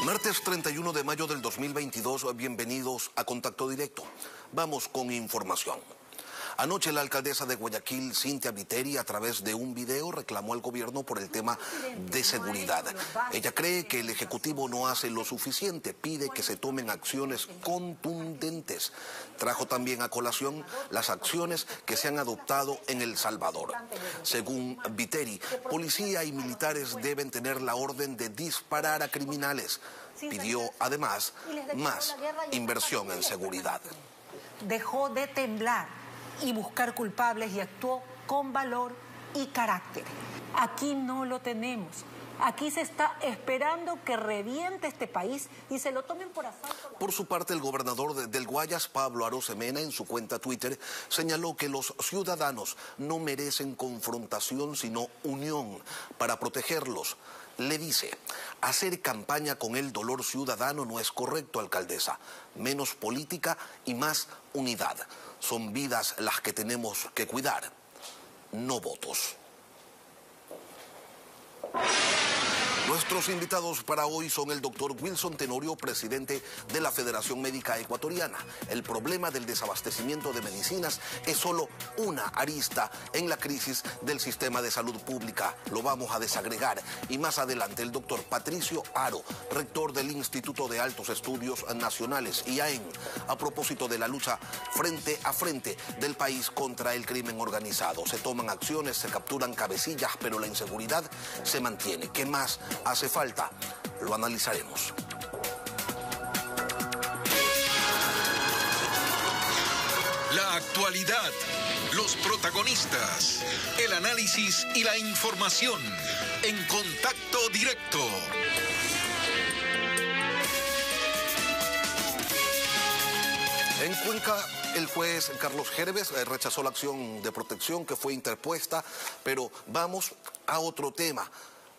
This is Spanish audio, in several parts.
Martes 31 de mayo del 2022, bienvenidos a Contacto Directo. Vamos con información. Anoche la alcaldesa de Guayaquil, Cynthia Viteri, a través de un video reclamó al gobierno por el tema de seguridad. Ella cree que el Ejecutivo no hace lo suficiente, pide que se tomen acciones contundentes. Trajo también a colación las acciones que se han adoptado en El Salvador. Según Viteri, policía y militares deben tener la orden de disparar a criminales. Pidió además más inversión en seguridad. Dejó de temblar y buscar culpables y actuó con valor y carácter. Aquí no lo tenemos. Aquí se está esperando que reviente este país y se lo tomen por asalto. Por su parte, el gobernador del Guayas, Pablo Arosemena, en su cuenta Twitter, señaló que los ciudadanos no merecen confrontación, sino unión para protegerlos. Le dice, hacer campaña con el dolor ciudadano no es correcto, alcaldesa. Menos política y más unidad. Son vidas las que tenemos que cuidar, no votos. Nuestros invitados para hoy son el doctor Wilson Tenorio, presidente de la Federación Médica Ecuatoriana. El problema del desabastecimiento de medicinas es solo una arista en la crisis del sistema de salud pública. Lo vamos a desagregar. Y más adelante el doctor Patricio Haro, rector del Instituto de Altos Estudios Nacionales, IAEN, a propósito de la lucha frente a frente del país contra el crimen organizado. Se toman acciones, se capturan cabecillas, pero la inseguridad se mantiene. ¿Qué más hace falta? Lo analizaremos. La actualidad, los protagonistas, el análisis y la información en Contacto Directo. En Cuenca, el juez Carlos Gerves rechazó la acción de protección que fue interpuesta, pero vamos a otro tema.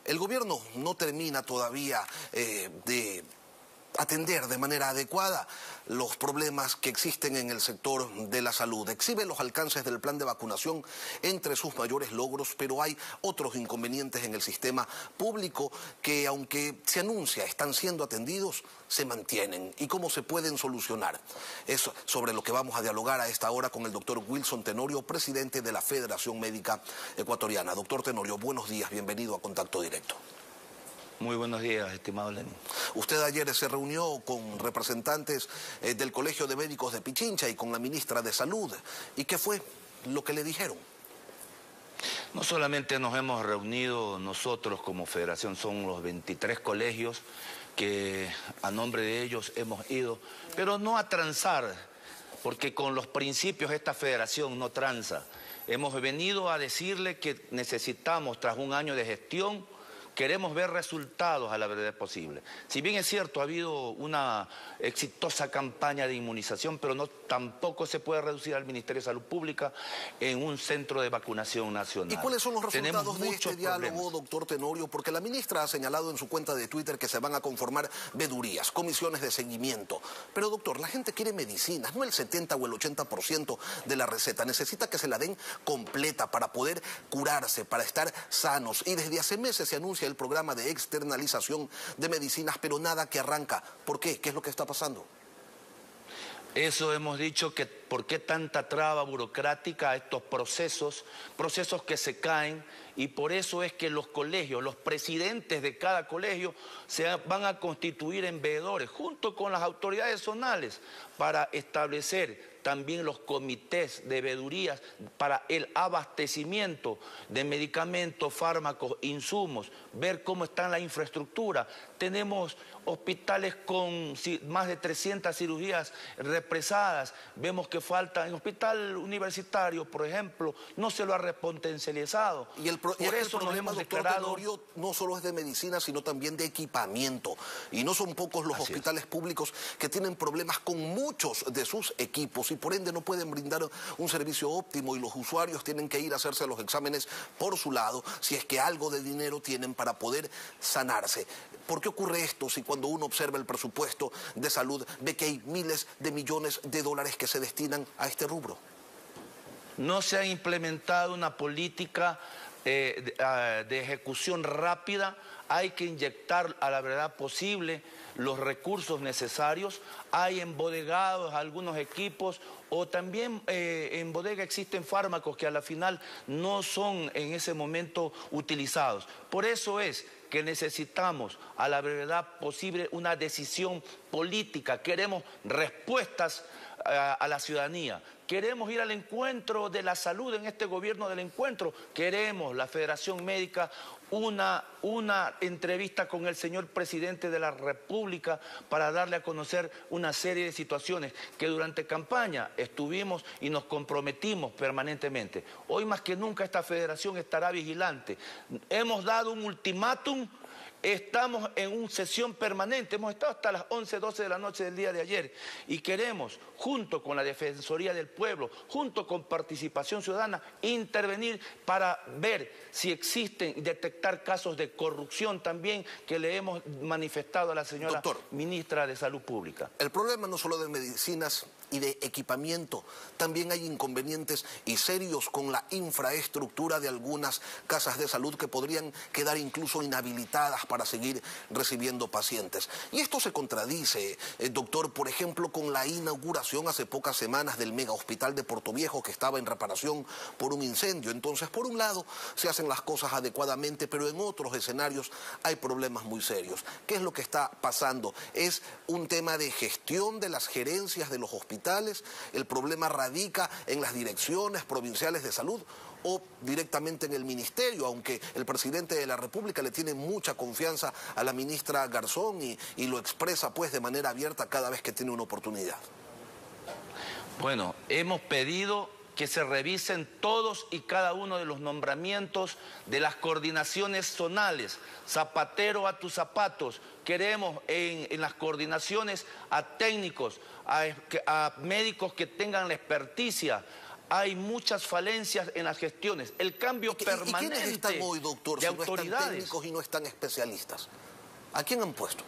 El gobierno no termina todavía de atender de manera adecuada los problemas que existen en el sector de la salud. Exhibe los alcances del plan de vacunación entre sus mayores logros, pero hay otros inconvenientes en el sistema público que, aunque se anuncia están siendo atendidos, se mantienen. ¿Y cómo se pueden solucionar? Es sobre lo que vamos a dialogar a esta hora con el doctor Wilson Tenorio, presidente de la Federación Médica Ecuatoriana. Doctor Tenorio, buenos días, bienvenido a Contacto Directo. Muy buenos días, estimado Lenín. Usted ayer se reunió con representantes del Colegio de Médicos de Pichincha y con la ministra de Salud. ¿Y qué fue lo que le dijeron? No solamente nos hemos reunido nosotros como federación, son los 23 colegios que a nombre de ellos hemos ido, pero no a transar, porque con los principios esta federación no tranza. Hemos venido a decirle que necesitamos, tras un año de gestión, queremos ver resultados a la brevedad posible. Si bien es cierto, ha habido una exitosa campaña de inmunización, pero tampoco se puede reducir al Ministerio de Salud Pública en un centro de vacunación nacional. ¿Y cuáles son los resultados de este diálogo, doctor Tenorio? Porque la ministra ha señalado en su cuenta de Twitter que se van a conformar vedurías, comisiones de seguimiento. Pero, doctor, la gente quiere medicinas, no el 70 o el 80% de la receta. Necesita que se la den completa para poder curarse, para estar sanos. Y desde hace meses se anuncia el programa de externalización de medicinas, pero nada que arranca. ¿Por qué? ¿Qué es lo que está pasando? Eso hemos dicho, que por qué tanta traba burocrática a estos procesos que se caen, y por eso es que los colegios, los presidentes de cada colegio se van a constituir en veedores junto con las autoridades zonales para establecer también los comités de veedurías para el abastecimiento de medicamentos, fármacos, insumos, ver cómo está la infraestructura. Tenemos hospitales con más de 300 cirugías represadas. Vemos que falta, en el hospital universitario, por ejemplo, no se lo ha repotencializado. Y el problema, doctor Tenorio, no solo es de medicina, sino también de equipamiento. Y no son pocos los hospitales públicos que tienen problemas con muchos de sus equipos y por ende no pueden brindar un servicio óptimo y los usuarios tienen que ir a hacerse los exámenes por su lado si es que algo de dinero tienen para poder sanarse. ¿Por qué ocurre esto si cuando uno observa el presupuesto de salud ve que hay miles de millones de dólares que se destinan a este rubro? No se ha implementado una política de ejecución rápida hay que inyectar a la verdad posible los recursos necesarios. Hay embodegados algunos equipos o también en bodega existen fármacos que a la final no son en ese momento utilizados. Por eso es que necesitamos a la brevedad posible una decisión política. Queremos respuestas a la ciudadanía. Queremos ir al encuentro de la salud en este gobierno del encuentro. Queremos la Federación Médica una entrevista con el señor presidente de la República para darle a conocer una serie de situaciones que durante campaña estuvimos y nos comprometimos permanentemente. Hoy más que nunca esta federación estará vigilante. Hemos dado un ultimátum. Estamos en una sesión permanente, hemos estado hasta las 11, 12 de la noche del día de ayer y queremos, junto con la Defensoría del Pueblo, junto con Participación Ciudadana, intervenir para ver si existen, detectar casos de corrupción también que le hemos manifestado a la señora ministra de Salud Pública. El problema no solo de medicinas y de equipamiento, también hay inconvenientes y serios con la infraestructura de algunas casas de salud que podrían quedar incluso inhabilitadas para seguir recibiendo pacientes. Y esto se contradice, doctor, por ejemplo, con la inauguración hace pocas semanas del mega hospital de Portoviejo que estaba en reparación por un incendio. Entonces, por un lado, se hacen las cosas adecuadamente, pero en otros escenarios hay problemas muy serios. ¿Qué es lo que está pasando? Es un tema de gestión de las gerencias de los hospitales. El problema radica en las direcciones provinciales de salud o directamente en el ministerio, aunque el presidente de la República le tiene mucha confianza a la ministra Garzón y lo expresa pues de manera abierta cada vez que tiene una oportunidad. Bueno, hemos pedido que se revisen todos y cada uno de los nombramientos de las coordinaciones zonales, zapatero a tus zapatos. Queremos en las coordinaciones a técnicos, a médicos que tengan la experticia. Hay muchas falencias en las gestiones. El cambio permanente. ¿Y quiénes están hoy, doctor, de si no autoridades? Están técnicos y no están especialistas? ¿A quién han puesto?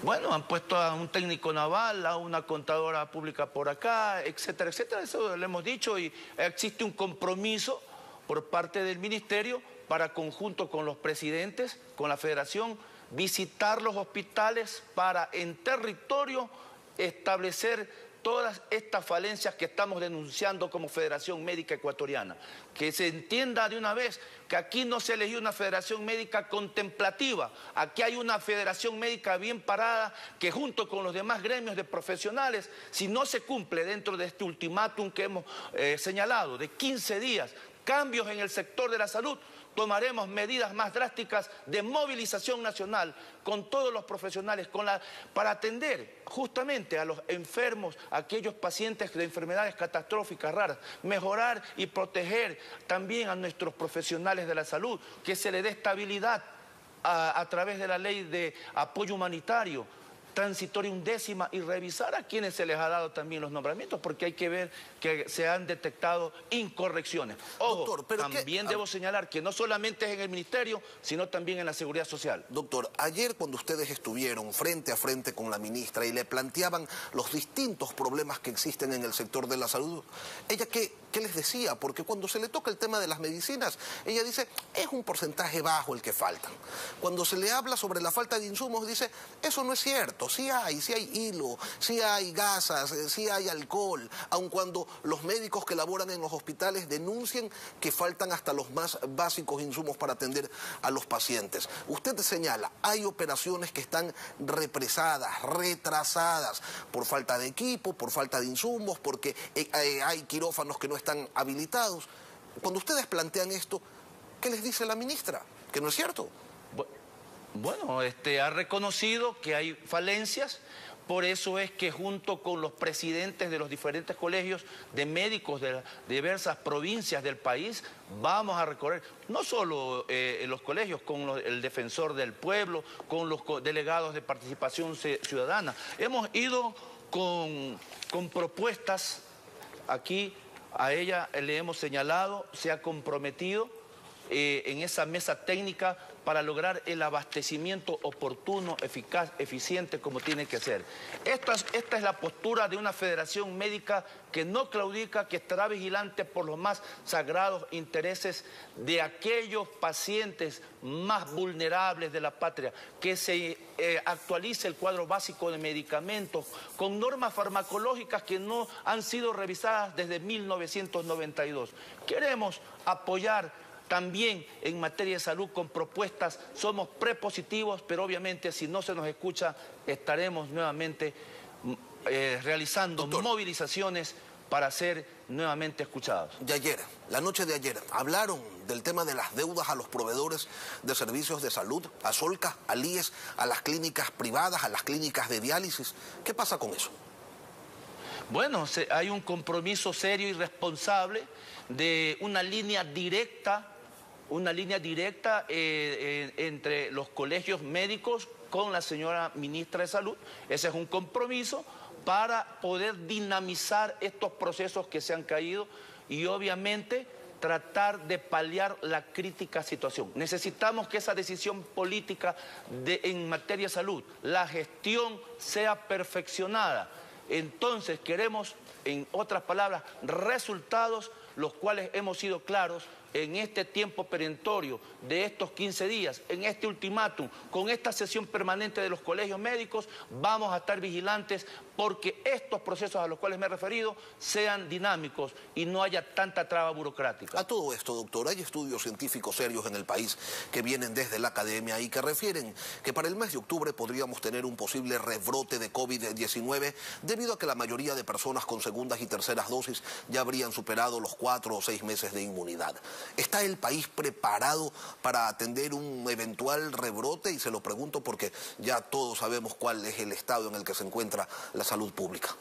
Bueno, han puesto a un técnico naval, a una contadora pública por acá, etcétera, etcétera. Eso lo hemos dicho y existe un compromiso por parte del ministerio para, conjunto con los presidentes, con la federación, visitar los hospitales para en territorio establecer todas estas falencias que estamos denunciando como Federación Médica Ecuatoriana. Que se entienda de una vez que aquí no se eligió una Federación Médica contemplativa, aquí hay una Federación Médica bien parada que junto con los demás gremios de profesionales, si no se cumple dentro de este ultimátum que hemos señalado, de 15 días, cambios en el sector de la salud, tomaremos medidas más drásticas de movilización nacional con todos los profesionales para atender justamente a los enfermos, a aquellos pacientes de enfermedades catastróficas raras, mejorar y proteger también a nuestros profesionales de la salud, que se les dé estabilidad a través de la ley de apoyo humanitario, transitoria 11ª, y revisar a quienes se les ha dado también los nombramientos, porque hay que ver que se han detectado incorrecciones. Ojo, doctor, pero también debo señalar que no solamente es en el ministerio, sino también en la seguridad social. Doctor, ayer cuando ustedes estuvieron frente a frente con la ministra y le planteaban los distintos problemas que existen en el sector de la salud, ¿ella qué les decía? Porque cuando se le toca el tema de las medicinas, ella dice, es un porcentaje bajo el que faltan. Cuando se le habla sobre la falta de insumos, dice, eso no es cierto. Sí hay hilo, sí hay gasas, sí hay alcohol, aun cuando los médicos que laboran en los hospitales denuncian que faltan hasta los más básicos insumos para atender a los pacientes. Usted señala, hay operaciones que están represadas, retrasadas, por falta de equipo, por falta de insumos, porque hay quirófanos que no están habilitados. Cuando ustedes plantean esto, ¿qué les dice la ministra? Que no es cierto. Bueno, ha reconocido que hay falencias, por eso es que junto con los presidentes de los diferentes colegios de médicos de diversas provincias del país, vamos a recorrer no solo los colegios, con el defensor del pueblo, con los delegados de participación ciudadana. Hemos ido con propuestas aquí, a ella le hemos señalado, se ha comprometido en esa mesa técnica para lograr el abastecimiento oportuno, eficaz, eficiente como tiene que ser. Esta es la postura de una federación médica que no claudica, que estará vigilante por los más sagrados intereses de aquellos pacientes más vulnerables de la patria, que se actualice el cuadro básico de medicamentos con normas farmacológicas que no han sido revisadas desde 1992. Queremos apoyar también en materia de salud con propuestas, somos prepositivos, pero obviamente si no se nos escucha estaremos nuevamente realizando movilizaciones para ser nuevamente escuchados. De ayer, la noche de ayer, hablaron del tema de las deudas a los proveedores de servicios de salud, a Solca, al IES, a las clínicas privadas, a las clínicas de diálisis. ¿Qué pasa con eso? Bueno, hay un compromiso serio y responsable de una línea directa entre los colegios médicos con la señora ministra de Salud. Ese es un compromiso para poder dinamizar estos procesos que se han caído y obviamente tratar de paliar la crítica situación. Necesitamos que esa decisión política en materia de salud, la gestión sea perfeccionada. Entonces queremos, en otras palabras, resultados los cuales hemos sido claros en este tiempo perentorio de estos 15 días, en este ultimátum, con esta sesión permanente de los colegios médicos, vamos a estar vigilantes porque estos procesos a los cuales me he referido sean dinámicos y no haya tanta traba burocrática. A todo esto, doctor, hay estudios científicos serios en el país que vienen desde la academia y que refieren que para el mes de octubre podríamos tener un posible rebrote de COVID-19 debido a que la mayoría de personas con segundas y terceras dosis ya habrían superado los 4 o 6 meses de inmunidad. ¿Está el país preparado para atender un eventual rebrote? Y se lo pregunto porque ya todos sabemos cuál es el estado en el que se encuentra la salud pública.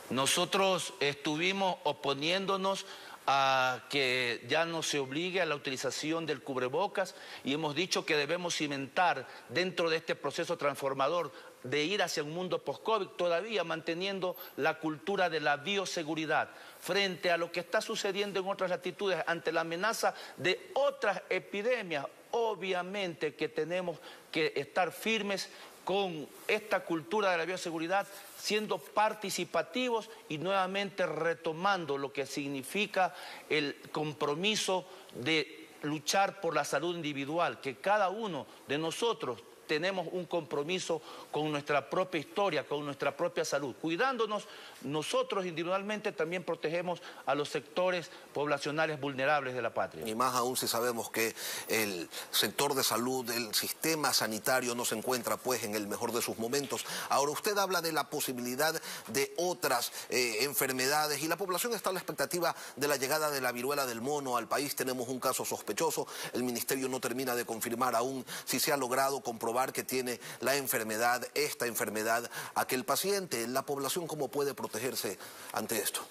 Nosotros estuvimos oponiéndonos a que ya no se obligue a la utilización del cubrebocas y hemos dicho que debemos cimentar dentro de este proceso transformador de ir hacia un mundo post-COVID, todavía manteniendo la cultura de la bioseguridad frente a lo que está sucediendo en otras latitudes ante la amenaza de otras epidemias. Obviamente que tenemos que estar firmes con esta cultura de la bioseguridad, siendo participativos y nuevamente retomando lo que significa el compromiso de luchar por la salud individual, que cada uno de nosotros tenemos un compromiso con nuestra propia historia, con nuestra propia salud. Cuidándonos, nosotros individualmente también protegemos a los sectores poblacionales vulnerables de la patria. Y más aún si sabemos que el sector de salud, el sistema sanitario no se encuentra pues en el mejor de sus momentos. Ahora usted habla de la posibilidad de otras enfermedades y la población está a la expectativa de la llegada de la viruela del mono al país. Tenemos un caso sospechoso, el ministerio no termina de confirmar aún si se ha logrado comprobar que tiene la enfermedad, esta enfermedad, aquel paciente. ¿La población cómo puede protegerse ante esto?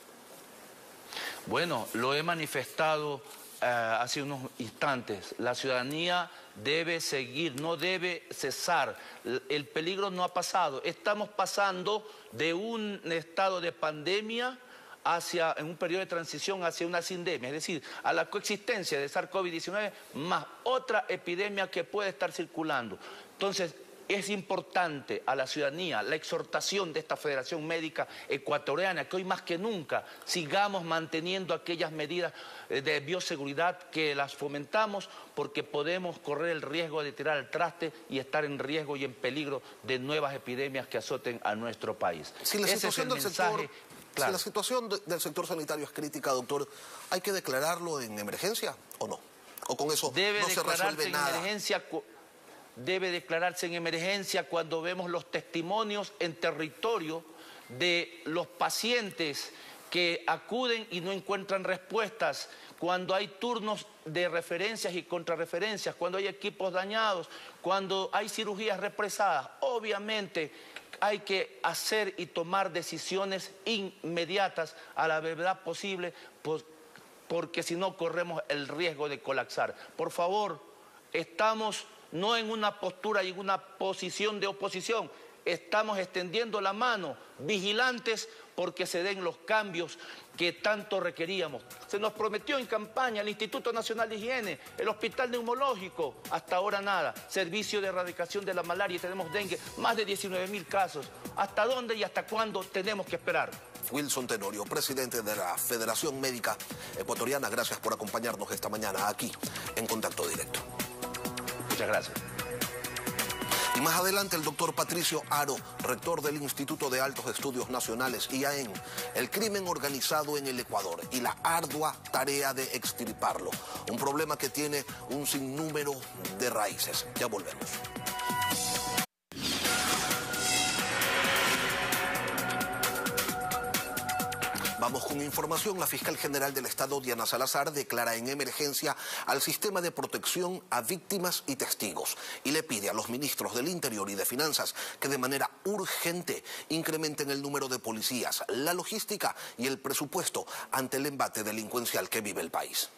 Bueno, lo he manifestado hace unos instantes. La ciudadanía debe seguir, no debe cesar. El peligro no ha pasado. Estamos pasando de un estado de pandemia en un periodo de transición hacia una sindemia, es decir, a la coexistencia de SARS-CoV-19 más otra epidemia que puede estar circulando. Entonces, es importante a la ciudadanía la exhortación de esta Federación Médica Ecuatoriana, que hoy más que nunca sigamos manteniendo aquellas medidas de bioseguridad que las fomentamos, porque podemos correr el riesgo de tirar al traste y estar en riesgo y en peligro de nuevas epidemias que azoten a nuestro país. Si la situación del sector... Claro. Si la situación del sector sanitario es crítica, doctor, ¿hay que declararlo en emergencia o no? ¿O con eso no se resuelve nada? Debe declararse en emergencia cuando vemos los testimonios en territorio de los pacientes que acuden y no encuentran respuestas, cuando hay turnos de referencias y contrarreferencias, cuando hay equipos dañados, cuando hay cirugías represadas. Obviamente hay que hacer y tomar decisiones inmediatas a la brevedad posible, porque si no corremos el riesgo de colapsar. Por favor, estamos no en una postura y en una posición de oposición, estamos extendiendo la mano, vigilantes porque se den los cambios que tanto requeríamos. Se nos prometió en campaña el Instituto Nacional de Higiene, el Hospital Neumológico, hasta ahora nada. Servicio de erradicación de la malaria, tenemos dengue, más de 19.000 casos. ¿Hasta dónde y hasta cuándo tenemos que esperar? Wilson Tenorio, presidente de la Federación Médica Ecuatoriana, gracias por acompañarnos esta mañana aquí en Contacto Directo. Muchas gracias. Y más adelante el doctor Patricio Haro, rector del Instituto de Altos Estudios Nacionales, IAEN, el crimen organizado en el Ecuador y la ardua tarea de extirparlo. Un problema que tiene un sinnúmero de raíces. Ya volvemos. Vamos con información. La fiscal general del Estado, Diana Salazar, declara en emergencia al sistema de protección a víctimas y testigos y le pide a los ministros del Interior y de Finanzas que de manera urgente incrementen el número de policías, la logística y el presupuesto ante el embate delincuencial que vive el país.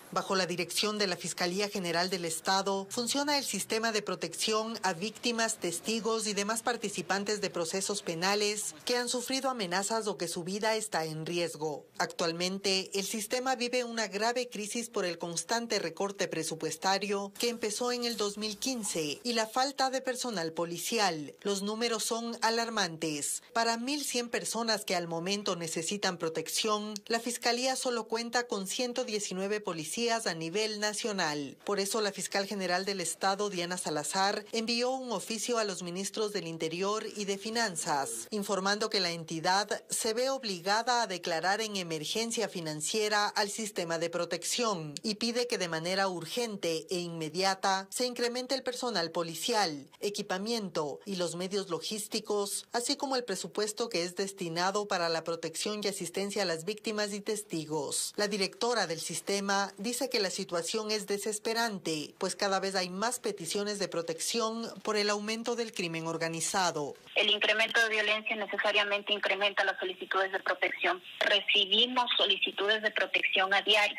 Bajo la dirección de la Fiscalía General del Estado, funciona el sistema de protección a víctimas, testigos y demás participantes de procesos penales que han sufrido amenazas o que su vida está en riesgo. Actualmente, el sistema vive una grave crisis por el constante recorte presupuestario que empezó en el 2015 y la falta de personal policial. Los números son alarmantes. Para 1.100 personas que al momento necesitan protección, la Fiscalía solo cuenta con 119 policías a nivel nacional. Por eso la fiscal general del Estado, Diana Salazar, envió un oficio a los ministros del Interior y de Finanzas, informando que la entidad se ve obligada a declarar en emergencia financiera al sistema de protección y pide que de manera urgente e inmediata se incremente el personal policial, equipamiento y los medios logísticos, así como el presupuesto que es destinado para la protección y asistencia a las víctimas y testigos. La directora del sistema dice que la situación es desesperante, pues cada vez hay más peticiones de protección por el aumento del crimen organizado. El incremento de violencia necesariamente incrementa las solicitudes de protección. Recibimos solicitudes de protección a diario.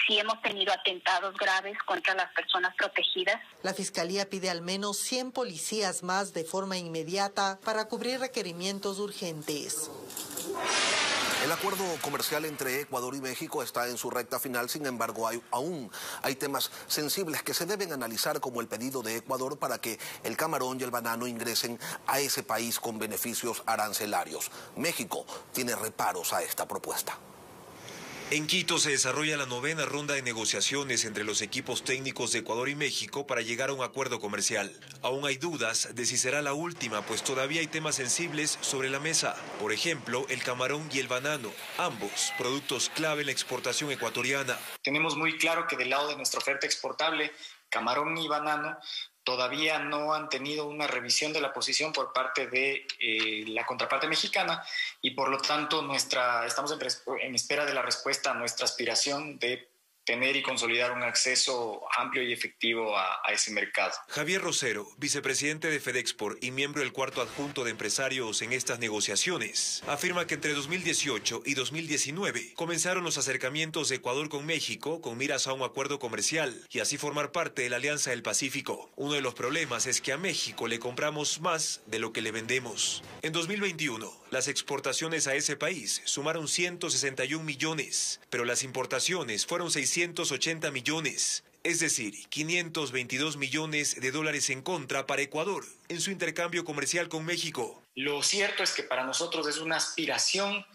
Sí hemos tenido atentados graves contra las personas protegidas. La Fiscalía pide al menos 100 policías más de forma inmediata para cubrir requerimientos urgentes. El acuerdo comercial entre Ecuador y México está en su recta final, sin embargo, aún hay temas sensibles que se deben analizar, como el pedido de Ecuador para que el camarón y el banano ingresen a ese país con beneficios arancelarios. México tiene reparos a esta propuesta. En Quito se desarrolla la 9ª ronda de negociaciones entre los equipos técnicos de Ecuador y México para llegar a un acuerdo comercial. Aún hay dudas de si será la última, pues todavía hay temas sensibles sobre la mesa. Por ejemplo, el camarón y el banano, ambos productos clave en la exportación ecuatoriana. Tenemos muy claro que del lado de nuestra oferta exportable, camarón y banano todavía no han tenido una revisión de la posición por parte de la contraparte mexicana y por lo tanto estamos en espera de la respuesta a nuestra aspiración de tener y consolidar un acceso amplio y efectivo a ese mercado. Javier Rosero, vicepresidente de FedExport y miembro del cuarto adjunto de empresarios en estas negociaciones, afirma que entre 2018 y 2019 comenzaron los acercamientos de Ecuador con México con miras a un acuerdo comercial y así formar parte de la Alianza del Pacífico. Uno de los problemas es que a México le compramos más de lo que le vendemos. En 2021, las exportaciones a ese país sumaron 161 millones, pero las importaciones fueron 680 millones, es decir, 522 millones de dólares en contra para Ecuador en su intercambio comercial con México. Lo cierto es que para nosotros es una aspiración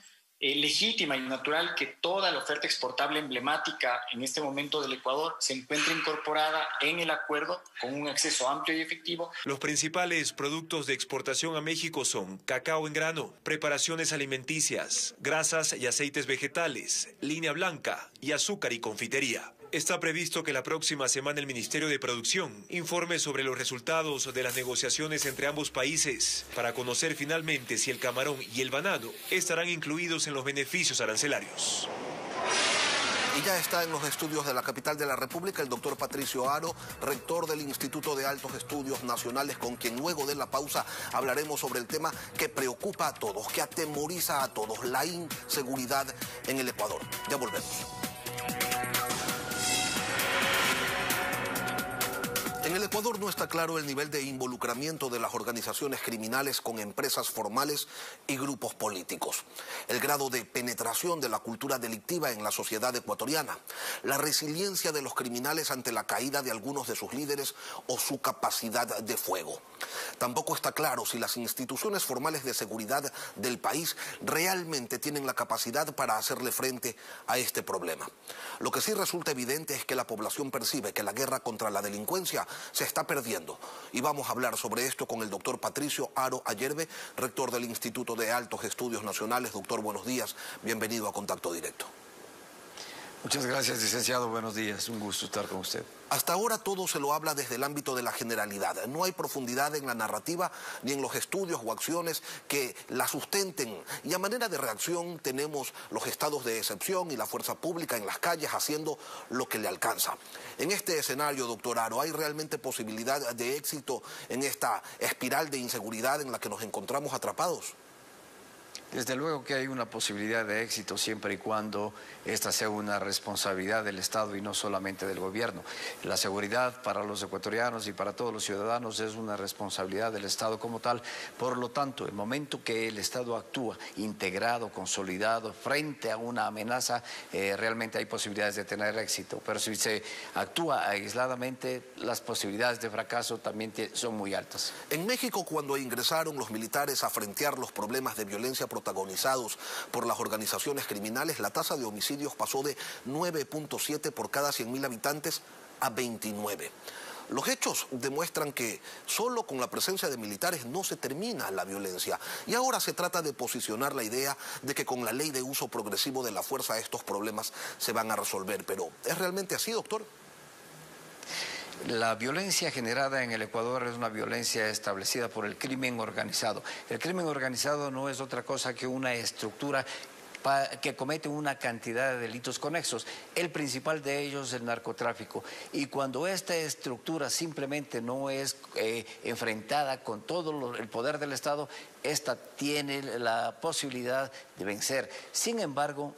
legítima y natural que toda la oferta exportable emblemática en este momento del Ecuador se encuentre incorporada en el acuerdo con un acceso amplio y efectivo. Los principales productos de exportación a México son cacao en grano, preparaciones alimenticias, grasas y aceites vegetales, línea blanca y azúcar y confitería. Está previsto que la próxima semana el Ministerio de Producción informe sobre los resultados de las negociaciones entre ambos países para conocer finalmente si el camarón y el banano estarán incluidos en los beneficios arancelarios. Y ya está en los estudios de la capital de la República el doctor Patricio Haro, rector del Instituto de Altos Estudios Nacionales, con quien luego de la pausa hablaremos sobre el tema que preocupa a todos, que atemoriza a todos, la inseguridad en el Ecuador. Ya volvemos. En el Ecuador no está claro el nivel de involucramiento de las organizaciones criminales con empresas formales y grupos políticos, el grado de penetración de la cultura delictiva en la sociedad ecuatoriana, la resiliencia de los criminales ante la caída de algunos de sus líderes o su capacidad de fuego. Tampoco está claro si las instituciones formales de seguridad del país realmente tienen la capacidad para hacerle frente a este problema. Lo que sí resulta evidente es que la población percibe que la guerra contra la delincuencia se está perdiendo. Y vamos a hablar sobre esto con el doctor Patricio Haro Ayerbe, rector del Instituto de Altos Estudios Nacionales. Doctor, buenos días. Bienvenido a Contacto Directo. Muchas gracias, licenciado. Buenos días. Un gusto estar con usted. Hasta ahora todo se lo habla desde el ámbito de la generalidad. No hay profundidad en la narrativa ni en los estudios o acciones que la sustenten. Y a manera de reacción tenemos los estados de excepción y la fuerza pública en las calles haciendo lo que le alcanza. En este escenario, doctor Haro, ¿hay realmente posibilidad de éxito en esta espiral de inseguridad en la que nos encontramos atrapados? Desde luego que hay una posibilidad de éxito siempre y cuando esta sea una responsabilidad del Estado y no solamente del gobierno. La seguridad para los ecuatorianos y para todos los ciudadanos es una responsabilidad del Estado como tal. Por lo tanto, el momento que el Estado actúa integrado, consolidado, frente a una amenaza, realmente hay posibilidades de tener éxito. Pero si se actúa aisladamente, las posibilidades de fracaso también son muy altas. En México, cuando ingresaron los militares a frentear los problemas de violencia protagonizados por las organizaciones criminales, la tasa de homicidios pasó de 9.7 por cada 100.000 habitantes a 29. Los hechos demuestran que solo con la presencia de militares no se termina la violencia. Y ahora se trata de posicionar la idea de que con la ley de uso progresivo de la fuerza estos problemas se van a resolver. Pero ¿es realmente así, doctor? La violencia generada en el Ecuador es una violencia establecida por el crimen organizado. El crimen organizado no es otra cosa que una estructura que comete una cantidad de delitos conexos. El principal de ellos es el narcotráfico. Y cuando esta estructura simplemente no es enfrentada con todo el poder del Estado, esta tiene la posibilidad de vencer. Sin embargo,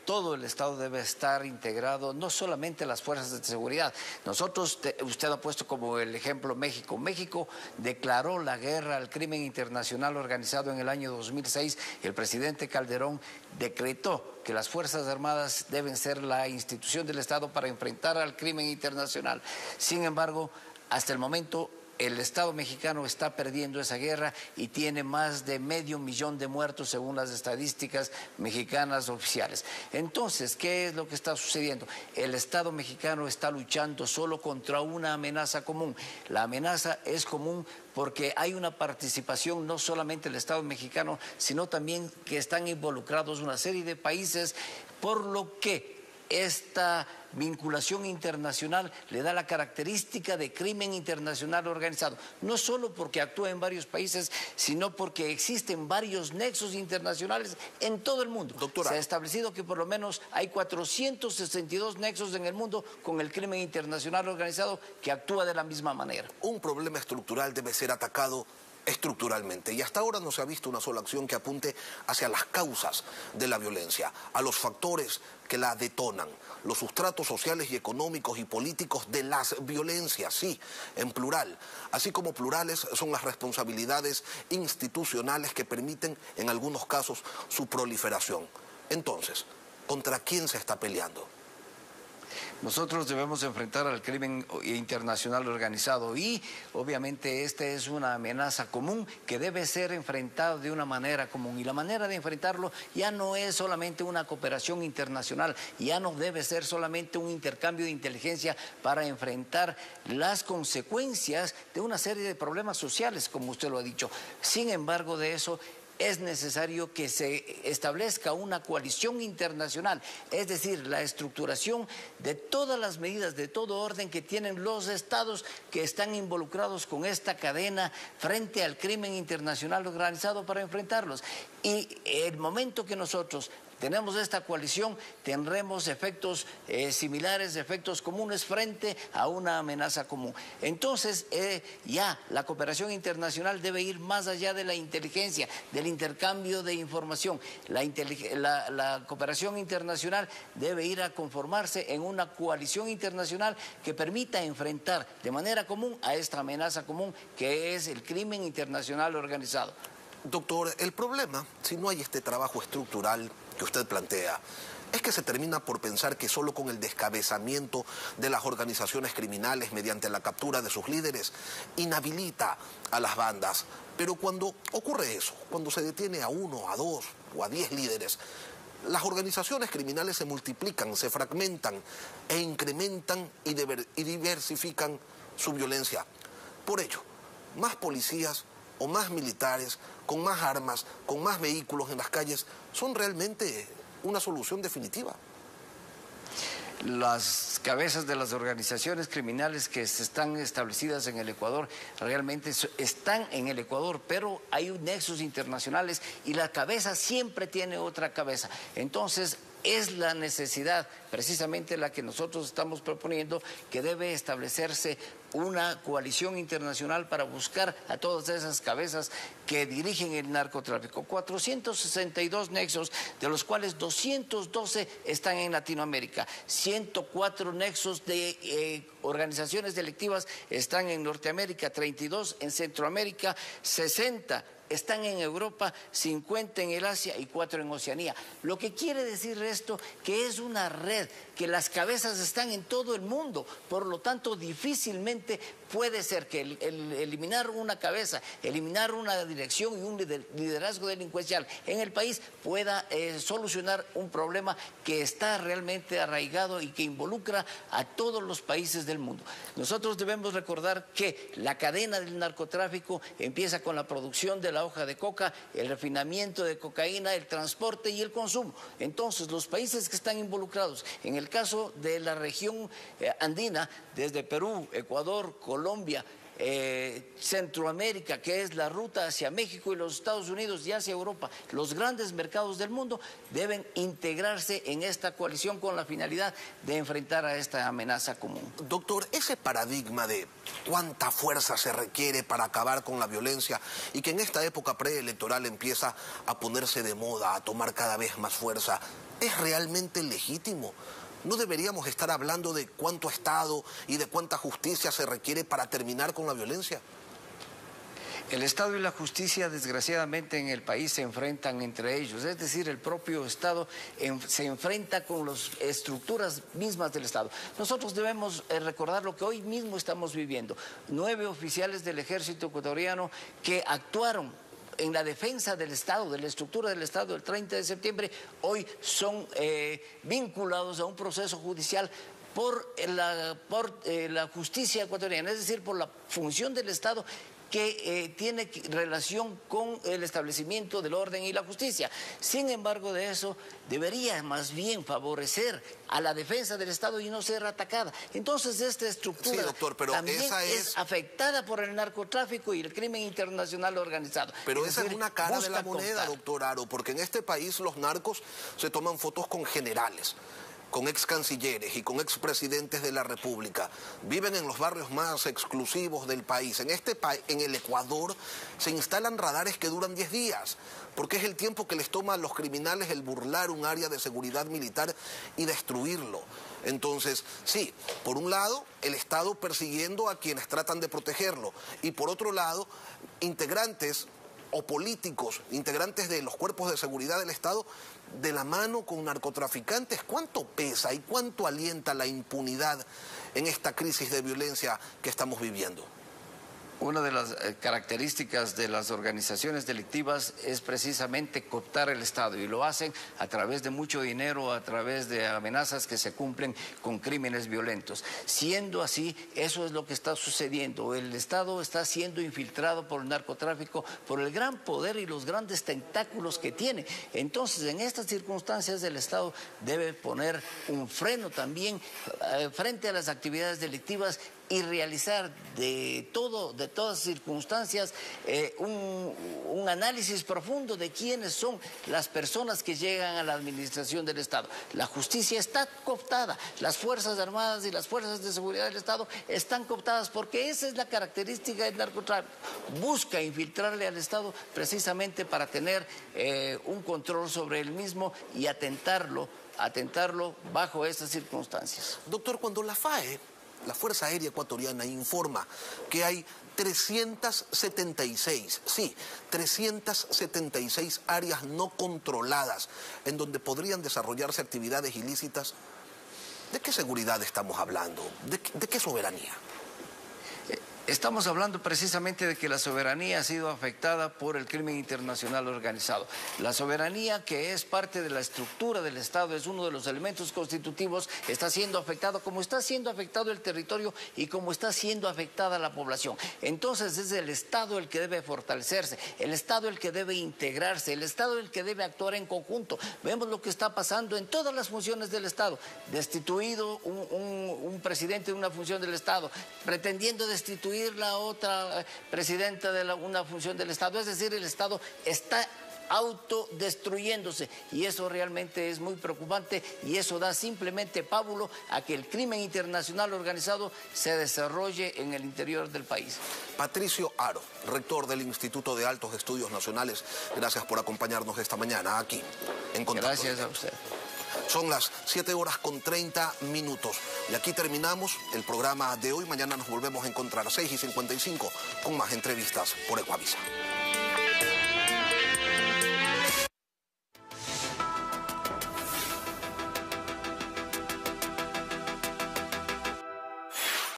todo el Estado debe estar integrado, no solamente las fuerzas de seguridad. Nosotros, usted ha puesto como el ejemplo México. México declaró la guerra al crimen internacional organizado en el año 2006. El presidente Calderón decretó que las Fuerzas Armadas deben ser la institución del Estado para enfrentar al crimen internacional. Sin embargo, hasta el momento el Estado mexicano está perdiendo esa guerra y tiene más de 500.000 de muertos según las estadísticas mexicanas oficiales. Entonces, ¿qué es lo que está sucediendo? El Estado mexicano está luchando solo contra una amenaza común. La amenaza es común porque hay una participación no solamente del Estado mexicano, sino también que están involucrados una serie de países, por lo que esta vinculación internacional le da la característica de crimen internacional organizado, no solo porque actúa en varios países, sino porque existen varios nexos internacionales en todo el mundo. Doctora, se ha establecido que por lo menos hay 462 nexos en el mundo con el crimen internacional organizado que actúa de la misma manera. Un problema estructural debe ser atacado estructuralmente, y hasta ahora no se ha visto una sola acción que apunte hacia las causas de la violencia, a los factores que la detonan, los sustratos sociales y económicos y políticos de las violencias, sí, en plural, así como plurales son las responsabilidades institucionales que permiten, en algunos casos, su proliferación. Entonces, ¿contra quién se está peleando? Nosotros debemos enfrentar al crimen internacional organizado y obviamente esta es una amenaza común que debe ser enfrentada de una manera común, y la manera de enfrentarlo ya no es solamente una cooperación internacional, ya no debe ser solamente un intercambio de inteligencia para enfrentar las consecuencias de una serie de problemas sociales, como usted lo ha dicho. Sin embargo, de eso es necesario que se establezca una coalición internacional, es decir, la estructuración de todas las medidas, de todo orden que tienen los estados que están involucrados con esta cadena frente al crimen internacional organizado para enfrentarlos. Y el momento que nosotros tenemos esta coalición, tendremos efectos similares, efectos comunes frente a una amenaza común. Entonces, ya la cooperación internacional debe ir más allá de la inteligencia, del intercambio de información. La cooperación internacional debe ir a conformarse en una coalición internacional que permita enfrentar de manera común a esta amenaza común que es el crimen internacional organizado. Doctor, el problema, si no hay este trabajo estructural que usted plantea, es que se termina por pensar que solo con el descabezamiento de las organizaciones criminales mediante la captura de sus líderes inhabilita a las bandas. Pero cuando ocurre eso, cuando se detiene a 1, a 2 o a 10 líderes, las organizaciones criminales se multiplican, se fragmentan e incrementan y diversifican su violencia. Por ello, más policías o más militares, con más armas, con más vehículos en las calles, son realmente una solución definitiva. Las cabezas de las organizaciones criminales que están establecidas en el Ecuador realmente están en el Ecuador, pero hay nexos internacionales y la cabeza siempre tiene otra cabeza. Entonces, es la necesidad, precisamente la que nosotros estamos proponiendo, que debe establecerse una coalición internacional para buscar a todas esas cabezas que dirigen el narcotráfico. 462 nexos, de los cuales 212 están en Latinoamérica. 104 nexos de organizaciones delictivas están en Norteamérica, 32 en Centroamérica, 60 están en Europa, 50 en el Asia y 4 en Oceanía. Lo que quiere decir esto, que es una red, que las cabezas están en todo el mundo, por lo tanto difícilmente puede ser que el eliminar una cabeza, eliminar una dirección y un liderazgo delincuencial en el país pueda solucionar un problema que está realmente arraigado y que involucra a todos los países del mundo. Nosotros debemos recordar que la cadena del narcotráfico empieza con la producción de la hoja de coca, el refinamiento de cocaína, el transporte y el consumo. Entonces, los países que están involucrados, en el caso de la región andina, desde Perú, Ecuador, Colombia, Centroamérica, que es la ruta hacia México y los Estados Unidos y hacia Europa, los grandes mercados del mundo deben integrarse en esta coalición con la finalidad de enfrentar a esta amenaza común. Doctor, ese paradigma de cuánta fuerza se requiere para acabar con la violencia y que en esta época preelectoral empieza a ponerse de moda, a tomar cada vez más fuerza, ¿es realmente legítimo? ¿No deberíamos estar hablando de cuánto Estado y de cuánta justicia se requiere para terminar con la violencia? El Estado y la justicia, desgraciadamente, en el país se enfrentan entre ellos. Es decir, el propio Estado se enfrenta con las estructuras mismas del Estado. Nosotros debemos recordar lo que hoy mismo estamos viviendo. 9 oficiales del ejército ecuatoriano que actuaron en la defensa del Estado, de la estructura del Estado el 30 de septiembre, hoy son vinculados a un proceso judicial por la justicia ecuatoriana, es decir, por la función del Estado que tiene relación con el establecimiento del orden y la justicia. Sin embargo, de eso debería más bien favorecer a la defensa del Estado y no ser atacada. Entonces, esta estructura, sí, doctor, pero también esa es afectada por el narcotráfico y el crimen internacional organizado. Pero esa es una cara de la moneda, doctor Haro, porque en este país los narcos se toman fotos con generales, con ex cancilleres y con ex presidentes de la República. Viven en los barrios más exclusivos del país. En el Ecuador se instalan radares que duran 10 días, porque es el tiempo que les toma a los criminales el burlar un área de seguridad militar y destruirlo. Entonces, sí, por un lado, el Estado persiguiendo a quienes tratan de protegerlo, y por otro lado, integrantes o políticos, integrantes de los cuerpos de seguridad del Estado, de la mano con narcotraficantes. ¿Cuánto pesa y cuánto alienta la impunidad en esta crisis de violencia que estamos viviendo? Una de las características de las organizaciones delictivas es precisamente cooptar el Estado, y lo hacen a través de mucho dinero, a través de amenazas que se cumplen con crímenes violentos. Siendo así, eso es lo que está sucediendo. El Estado está siendo infiltrado por el narcotráfico, por el gran poder y los grandes tentáculos que tiene. Entonces, en estas circunstancias, el Estado debe poner un freno también frente a las actividades delictivas y realizar de todas circunstancias un análisis profundo de quiénes son las personas que llegan a la administración del Estado. La justicia está cooptada, las Fuerzas Armadas y las Fuerzas de Seguridad del Estado están cooptadas porque esa es la característica del narcotráfico. Busca infiltrarle al Estado precisamente para tener un control sobre el mismo y atentarlo bajo estas circunstancias. Doctor, cuando la FAE, la Fuerza Aérea Ecuatoriana, informa que hay 376 áreas no controladas en donde podrían desarrollarse actividades ilícitas, ¿de qué seguridad estamos hablando? ¿De qué soberanía? Estamos hablando precisamente de que la soberanía ha sido afectada por el crimen internacional organizado. La soberanía, que es parte de la estructura del Estado, es uno de los elementos constitutivos, está siendo afectado como está siendo afectado el territorio y como está siendo afectada la población. Entonces es el Estado el que debe fortalecerse, el Estado el que debe integrarse, el Estado el que debe actuar en conjunto. Vemos lo que está pasando en todas las funciones del Estado. Destituido un presidente de una función del Estado, pretendiendo destituir la otra presidenta de una función del Estado. Es decir, el Estado está autodestruyéndose y eso realmente es muy preocupante y eso da simplemente pábulo a que el crimen internacional organizado se desarrolle en el interior del país. Patricio Haro, rector del Instituto de Altos Estudios Nacionales, gracias por acompañarnos esta mañana aquí en Contacto. Gracias a usted. Son las 7:30 y aquí terminamos el programa de hoy. Mañana nos volvemos a encontrar a 6:55 con más entrevistas por Ecuavisa.